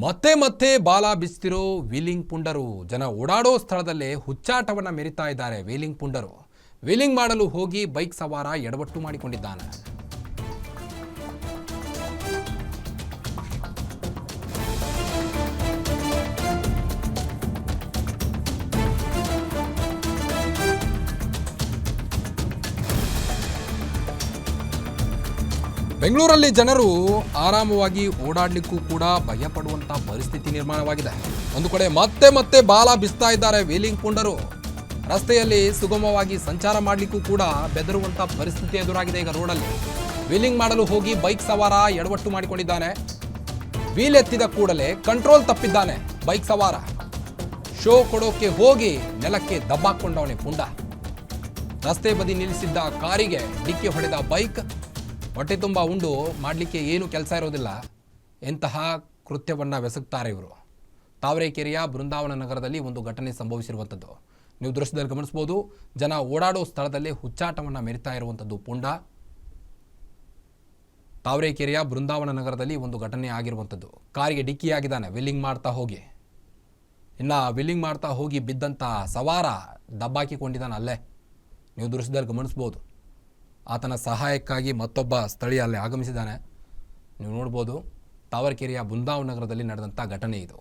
ಮತ್ತೆ ಮತ್ತೆ ಬಾಲ ಬಿಸ್ತಿರೋ ವೀಲಿಂಗ್ ಪುಂಡರು ಜನ ಓಡಾಡೋ ಸ್ಥಳದಲ್ಲೇ ಹುಚ್ಚಾಟವನ್ನ ಮೆರಿತಾ ಇದ್ದಾರೆ. ವೀಲಿಂಗ್ ಪುಂಡರು ವೀಲಿಂಗ್ ಮಾಡಲು ಹೋಗಿ ಬೈಕ್ ಸವಾರ ಎಡವಟ್ಟು ಮಾಡಿಕೊಂಡಿದ್ದಾನೆ. ಬೆಂಗಳೂರಲ್ಲಿ ಜನರು ಆರಾಮವಾಗಿ ಓಡಾಡಲಿಕ್ಕೂ ಕೂಡ ಭಯಪಡುವಂಥ ಪರಿಸ್ಥಿತಿ ನಿರ್ಮಾಣವಾಗಿದೆ. ಒಂದು ಕಡೆ ಮತ್ತೆ ಮತ್ತೆ ಬಾಲ ಬಿಸ್ತಾ ಇದ್ದಾರೆ ವೀಲಿಂಗ್ ಪುಂಡರು. ರಸ್ತೆಯಲ್ಲಿ ಸುಗಮವಾಗಿ ಸಂಚಾರ ಮಾಡಲಿಕ್ಕೂ ಕೂಡ ಬೆದರುವಂಥ ಪರಿಸ್ಥಿತಿ ಎದುರಾಗಿದೆ. ಈಗ ರೋಡಲ್ಲಿ ವೀಲಿಂಗ್ ಮಾಡಲು ಹೋಗಿ ಬೈಕ್ ಸವಾರ ಎಡವಟ್ಟು ಮಾಡಿಕೊಂಡಿದ್ದಾನೆ. ವೀಲ್ ಎತ್ತಿದ ಕೂಡಲೇ ಕಂಟ್ರೋಲ್ ತಪ್ಪಿದ್ದಾನೆ ಬೈಕ್ ಸವಾರ. ಶೋ ಕೊಡೋಕೆ ಹೋಗಿ ನೆಲಕ್ಕೆ ದಬ್ಬಾಕೊಂಡವನೇ ಪುಂಡ. ರಸ್ತೆ ಬದಿ ನಿಲ್ಲಿಸಿದ್ದ ಕಾರಿಗೆ ಡಿಕ್ಕಿ ಹೊಡೆದ ಬೈಕ್. ಹೊಟ್ಟೆ ತುಂಬ ಉಂಡು ಮಾಡಲಿಕ್ಕೆ ಏನು ಕೆಲಸ ಇರೋದಿಲ್ಲ. ಎಂತಹ ಕೃತ್ಯವನ್ನು ಬೆಸಗ್ತಾರೆ ಇವರು. ತಾವರೆಕೆರೆಯ ಬೃಂದಾವನ ನಗರದಲ್ಲಿ ಒಂದು ಘಟನೆ ಸಂಭವಿಸಿರುವಂಥದ್ದು ನೀವು ದೃಶ್ಯದಲ್ಲಿ ಗಮನಿಸ್ಬೋದು. ಜನ ಓಡಾಡೋ ಸ್ಥಳದಲ್ಲೇ ಹುಚ್ಚಾಟವನ್ನು ಮೆರಿತಾ ಇರುವಂಥದ್ದು ಪುಂಡ. ತಾವರೆಕೆರೆಯ ಬೃಂದಾವನ ನಗರದಲ್ಲಿ ಒಂದು ಘಟನೆ ಆಗಿರುವಂಥದ್ದು. ಕಾರಿಗೆ ಡಿಕ್ಕಿಯಾಗಿದ್ದಾನೆ ವೀಲಿಂಗ್ ಮಾಡ್ತಾ ಹೋಗಿ. ಇನ್ನು ವೀಲಿಂಗ್ ಮಾಡ್ತಾ ಹೋಗಿ ಬಿದ್ದಂಥ ಸವಾರ ದಬ್ಬಾಕಿಕೊಂಡಿದ್ದಾನೆ ಅಲ್ಲೇ. ನೀವು ದೃಶ್ಯದಲ್ಲಿ ಗಮನಿಸ್ಬೋದು. ಆತನ ಸಹಾಯಕ್ಕಾಗಿ ಮತ್ತೊಬ್ಬ ಸ್ಥಳೀಯ ಅಲ್ಲಿ ಆಗಮಿಸಿದ್ದಾನೆ. ನೀವು ನೋಡ್ಬೋದು. ತಾವರೆಕೆರೆಯ ಬೃಂದಾವನ ನಗರದಲ್ಲಿ ನಡೆದಂಥ ಘಟನೆ ಇದು.